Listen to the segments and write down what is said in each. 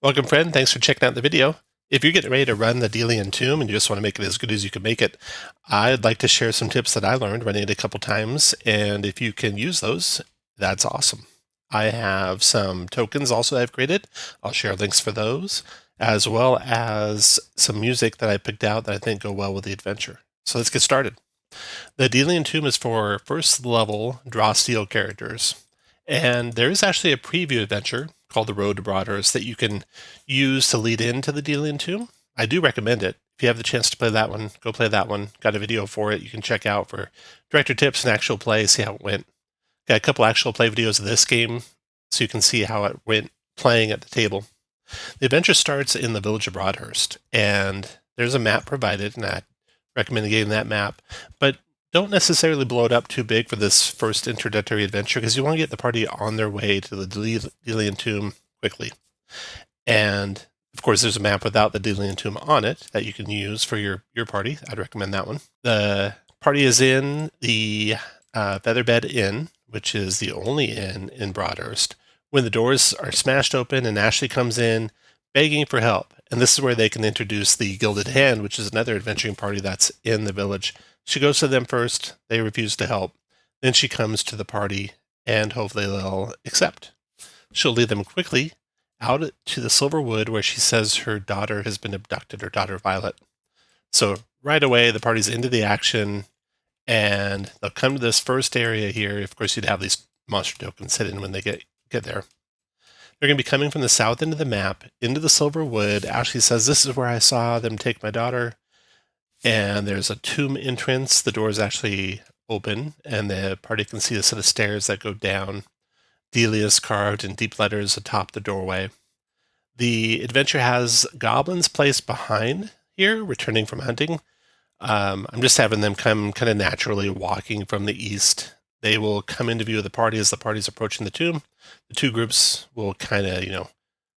Welcome, friend. Thanks for checking out the video. If you're getting ready to run the DELIAN tomb and you just want to make it as good as you can make it, I'd like to share some tips that I learned running it a couple times, and if you can use those, that's awesome. I have some tokens also I've created. I'll share links for those, as well as some music that I picked out that I think go well with the adventure. So let's get started. The DELIAN tomb is for first level draw steel characters. And there is actually a preview adventure called The Road to Broadhurst that you can use to lead into the DELIAN tomb. I do recommend it. If you have the chance to play that one, go play that one. Got a video for it you can check out for director tips and actual play, see how it went. Got a couple actual play videos of this game so you can see how it went playing at the table. The adventure starts in the village of Broadhurst, and there's a map provided, and I recommend getting that map. But don't necessarily blow it up too big for this first introductory adventure, because you want to get the party on their way to the DELIAN tomb quickly. And of course, there's a map without the DELIAN tomb on it that you can use for your party. I'd recommend that one. The party is in the Featherbed Inn, which is the only inn in Broadhurst, when the doors are smashed open and Ashley comes in begging for help. And this is where they can introduce the Gilded Hand, which is another adventuring party that's in the village. She goes to them first, they refuse to help. Then she comes to the party, and hopefully they'll accept. She'll lead them quickly out to the Silverwood, where she says her daughter has been abducted, her daughter Violet. So right away, the party's into the action, and they'll come to this first area here. Of course, you'd have these monster tokens hidden when they get there. They're going to be coming from the south end of the map into the Silverwood. Ashley says, "This is where I saw them take my daughter." And there's a tomb entrance. The door is actually open, and the party can see a set of stairs that go down. Delia is carved in deep letters atop the doorway. The adventure has goblins placed behind here, returning from hunting. I'm just having them come kind of naturally walking from the east. They will come into view of the party as the party's approaching the tomb. The two groups will kind of,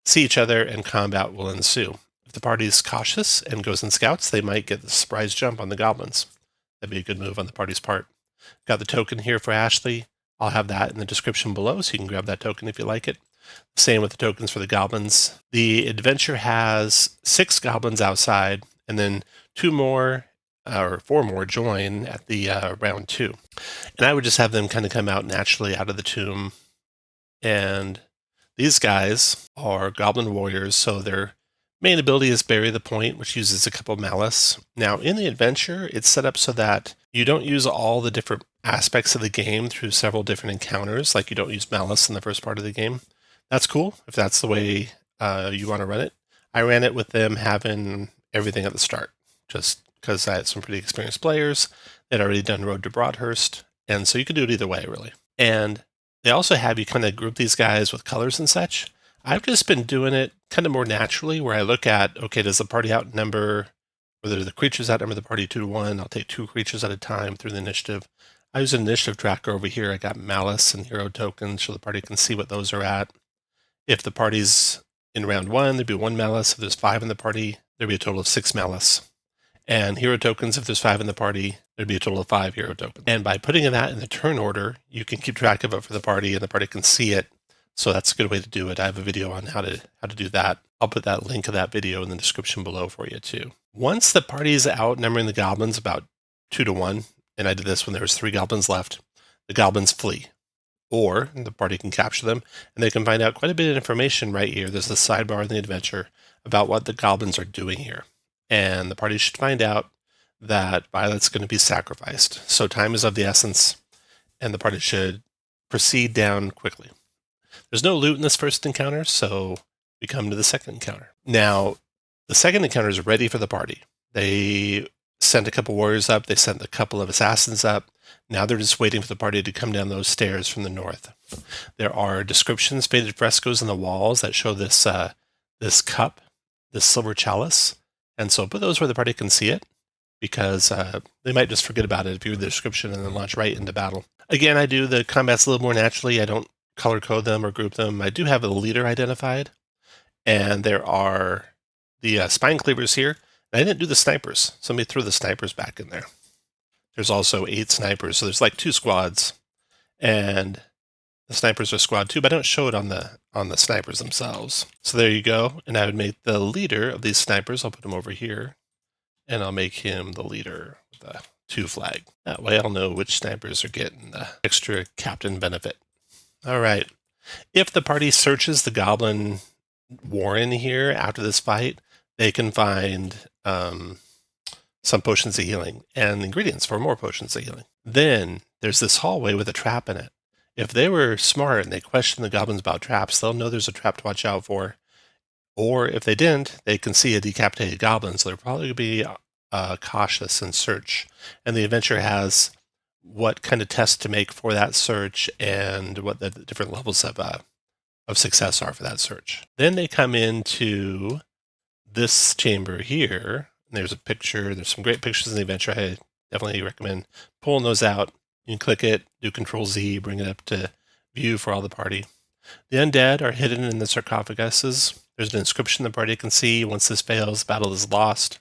see each other, and combat will ensue. If the party's cautious and goes in scouts, they might get the surprise jump on the goblins. That'd be a good move on the party's part. Got the token here for Ashley. I'll have that in the description below, so you can grab that token if you like it. Same with the tokens for the goblins. The adventure has 6 goblins outside, and then 2 more or 4 more join at the round 2. And I would just have them kind of come out naturally out of the tomb. And these guys are goblin warriors, so they're main ability is Bury the Point, which uses a couple of malice. Now, in the adventure, it's set up so that you don't use all the different aspects of the game through several different encounters, like you don't use malice in the first part of the game. That's cool, if that's the way you want to run it. I ran it with them having everything at the start, just because I had some pretty experienced players that had already done Road to Broadhurst, and so you can do it either way, really. And they also have you kind of group these guys with colors and such. I've just been doing it kind of more naturally, where I look at, okay, does the party outnumber, whether the creatures outnumber the party 2 to 1, I'll take 2 creatures at a time through the initiative. I use an initiative tracker over here. I got malice and hero tokens so the party can see what those are at. If the party's in round 1, there'd be 1 malice. If there's 5 in the party, there'd be a total of 6 malice. And hero tokens, if there's 5 in the party, there'd be a total of 5 hero tokens. And by putting that in the turn order, you can keep track of it for the party, and the party can see it. So that's a good way to do it. I have a video on how to do that. I'll put that link of that video in the description below for you too. Once the party is outnumbering the goblins about 2 to 1, and I did this when there was 3 goblins left, the goblins flee. Or the party can capture them, and they can find out quite a bit of information right here. There's the sidebar in the adventure about what the goblins are doing here. And the party should find out that Violet's going to be sacrificed. So time is of the essence, and the party should proceed down quickly. There's no loot in this first encounter, so we come to the second encounter. Now, the second encounter is ready for the party. They sent a couple warriors up. They sent a couple of assassins up. Now they're just waiting for the party to come down those stairs from the north. There are descriptions, faded frescoes on the walls that show this this cup, this silver chalice. And so put those where the party can see it, because they might just forget about it if you read the description and then launch right into battle. Again, I do the combats a little more naturally. I don't color code them or group them. I do have a leader identified, and there are the spine cleavers here. And I didn't do the snipers. Somebody threw the snipers back in there. There's also 8 snipers, so there's like 2 squads. And The snipers are squad 2, but I don't show it on the snipers themselves. So there you go. And I would make the leader of these snipers, I'll put him over here, and I'll make him the leader with the 2 flag. That way I'll know which snipers are getting the extra captain benefit. All right. If the party searches the Goblin Warren here after this fight, they can find some potions of healing and ingredients for more potions of healing. Then there's this hallway with a trap in it. If they were smart and they questioned the goblins about traps, they'll know there's a trap to watch out for. Or if they didn't, they can see a decapitated goblin, so they're probably going to be cautious and search. And the adventure has what kind of tests to make for that search and what the different levels of success are for that search. Then they come into this chamber here. And there's a picture. There's some great pictures in the adventure. I definitely recommend pulling those out. You can click it, do Control-Z, bring it up to view for all the party. The undead are hidden in the sarcophaguses. There's an inscription the party can see. Once this fails, the battle is lost.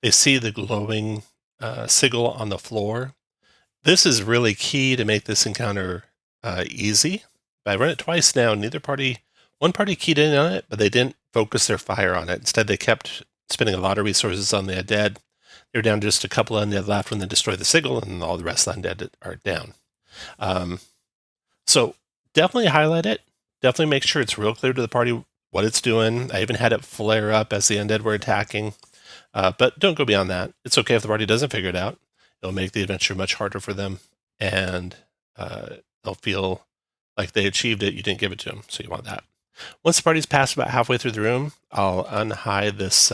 They see the glowing sigil on the floor. This is really key to make this encounter easy. I run it twice now. One party keyed in on it, but they didn't focus their fire on it. Instead, they kept spending a lot of resources on the undead. They're down to just a couple of undead left when they destroy the sigil, and all the rest of the undead are down. So definitely highlight it. Definitely make sure it's real clear to the party what it's doing. I even had it flare up as the undead were attacking. But don't go beyond that. It's okay if the party doesn't figure it out. It'll make the adventure much harder for them, and they'll feel like they achieved it. You didn't give it to them, so you want that. Once the party's passed about halfway through the room, I'll unhide this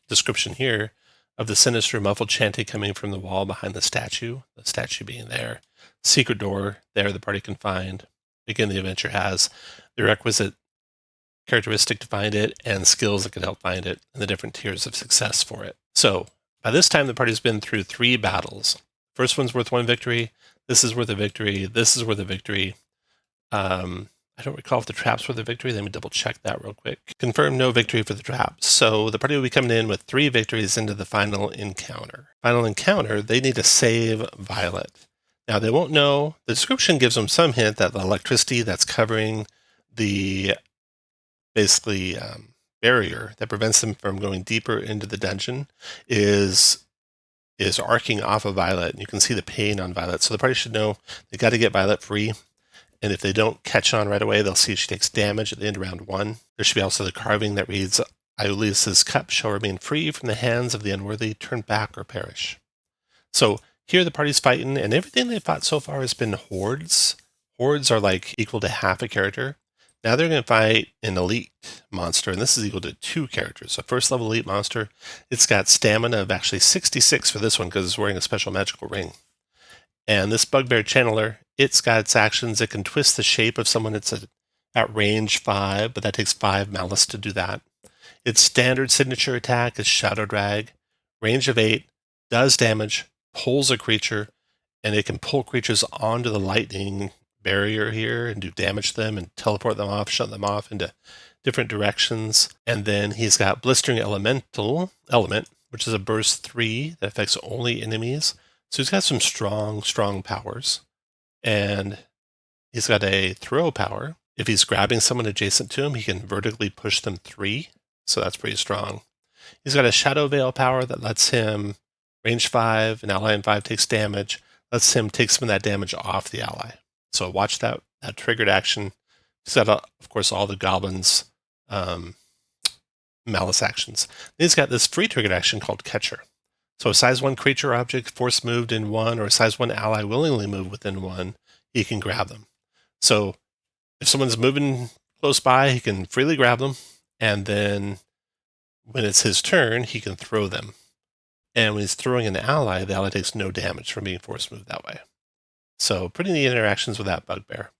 description here of the sinister muffled chanting coming from the wall behind the statue being there. Secret door there the party can find. Again, the adventure has the requisite characteristic to find it and skills that can help find it and the different tiers of success for it. So by this time, the party's been through 3 battles. First one's worth 1 victory. This is worth a victory. This is worth a victory. I don't recall if the traps were the victory. Let me double check that real quick. Confirm no victory for the traps. So the party will be coming in with 3 victories into the final encounter. Final encounter, they need to save Violet. Now they won't know. The description gives them some hint that the electricity that's covering the basically barrier that prevents them from going deeper into the dungeon is arcing off of Violet. And you can see the pain on Violet. So the party should know they got to get Violet free. And if they don't catch on right away, they'll see she takes damage at the end of round 1. There should be also the carving that reads, Iulius's cup shall remain free from the hands of the unworthy, turn back or perish. So here the party's fighting, and everything they've fought so far has been hordes. Hordes are like equal to half a character. Now they're going to fight an elite monster, and this is equal to 2 characters. So first level elite monster, it's got stamina of actually 66 for this one because it's wearing a special magical ring. And this bugbear channeler, it's got its actions. It can twist the shape of someone. It's at range 5, but that takes 5 malice to do that. Its standard signature attack is Shadow Drag, range of 8, does damage, pulls a creature, and it can pull creatures onto the lightning barrier here and do damage to them and teleport them off, shut them off into different directions. And then he's got Blistering Element, which is a burst 3 that affects only enemies. So he's got some strong powers. And he's got a throw power. If he's grabbing someone adjacent to him, he can vertically push them 3. So that's pretty strong. He's got a Shadow Veil power that lets him range 5, an ally in 5 takes damage, lets him take some of that damage off the ally. So watch that triggered action. He's got, of course, all the goblins' malice actions. Then he's got this free triggered action called Catcher. So a size 1 creature or object force moved in 1, or a size 1 ally willingly moved within 1, he can grab them. So if someone's moving close by, he can freely grab them, and then when it's his turn, he can throw them. And when he's throwing an ally, the ally takes no damage from being force moved that way. So pretty neat interactions with that bugbear.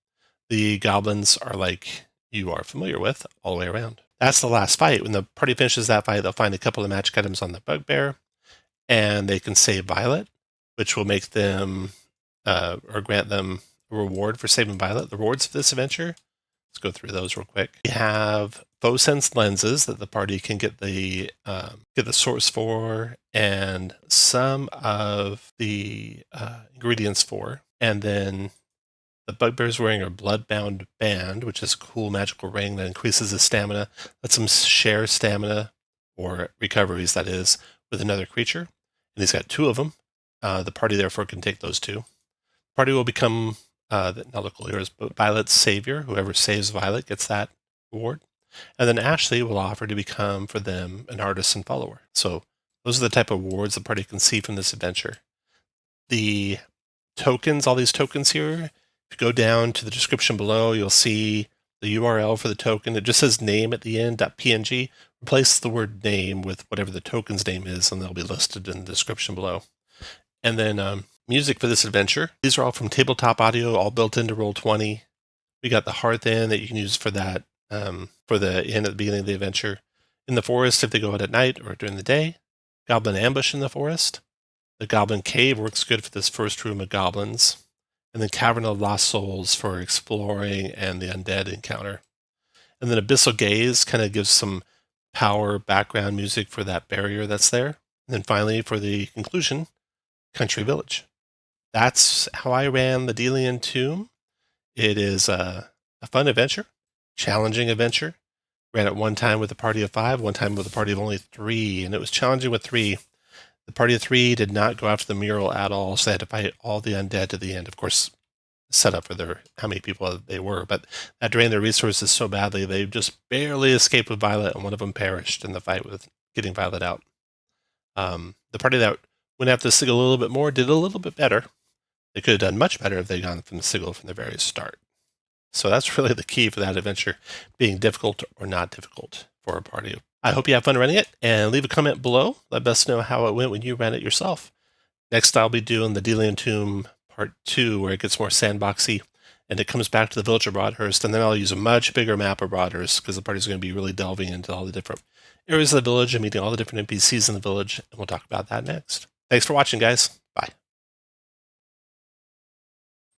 The goblins are like you are familiar with all the way around. That's the last fight. When the party finishes that fight, they'll find a couple of magic items on the bugbear, and they can save Violet, which will make them or grant them a reward for saving Violet. The rewards of this adventure, let's go through those real quick. We have Faux Sense lenses that the party can get the source for and some of the ingredients for. And then The bugbear's wearing a bloodbound band, which is a cool magical ring that increases his stamina, lets him share stamina, or recoveries that is, with another creature. And he's got 2 of them. The party therefore can take those 2. The party will become, now look here, is Violet's savior. Whoever saves Violet gets that reward. And then Ashley will offer to become, for them, an artisan follower. So those are the type of rewards the party can see from this adventure. The tokens, all these tokens here, if you go down to the description below, you'll see the URL for the token. It just says name at the end, .png. Replace the word name with whatever the token's name is, and they'll be listed in the description below. And then music for this adventure. These are all from Tabletop Audio, all built into Roll20. We got the Hearth in that you can use for that, for the inn at the beginning of the adventure. In the forest, if they go out at night or during the day. Goblin ambush in the forest. The Goblin Cave works good for this first room of goblins. And then Cavern of Lost Souls for exploring and the Undead encounter. And then Abyssal Gaze kind of gives some power background music for that barrier that's there. And then finally, for the conclusion, Country Village. That's how I ran the DELIAN Tomb. It is a fun adventure, challenging adventure. Ran it one time with a party of 5, one time with a party of only 3, and it was challenging with 3. The party of 3 did not go after the mural at all, so they had to fight all the undead to the end. Of course, set up for how many people they were, but that drained their resources so badly they just barely escaped with Violet, and one of them perished in the fight with getting Violet out. The party that went after the sigil a little bit more did a little bit better. They could have done much better if they'd gone from the sigil from the very start. So that's really the key for that adventure, being difficult or not difficult for a party. I hope you have fun running it, and leave a comment below. Let us know how it went when you ran it yourself. Next, I'll be doing the DELIAN Tomb Part 2, where it gets more sandboxy, and it comes back to the village of Broadhurst, and then I'll use a much bigger map of Broadhurst, because the party's going to be really delving into all the different areas of the village and meeting all the different NPCs in the village, and we'll talk about that next. Thanks for watching, guys.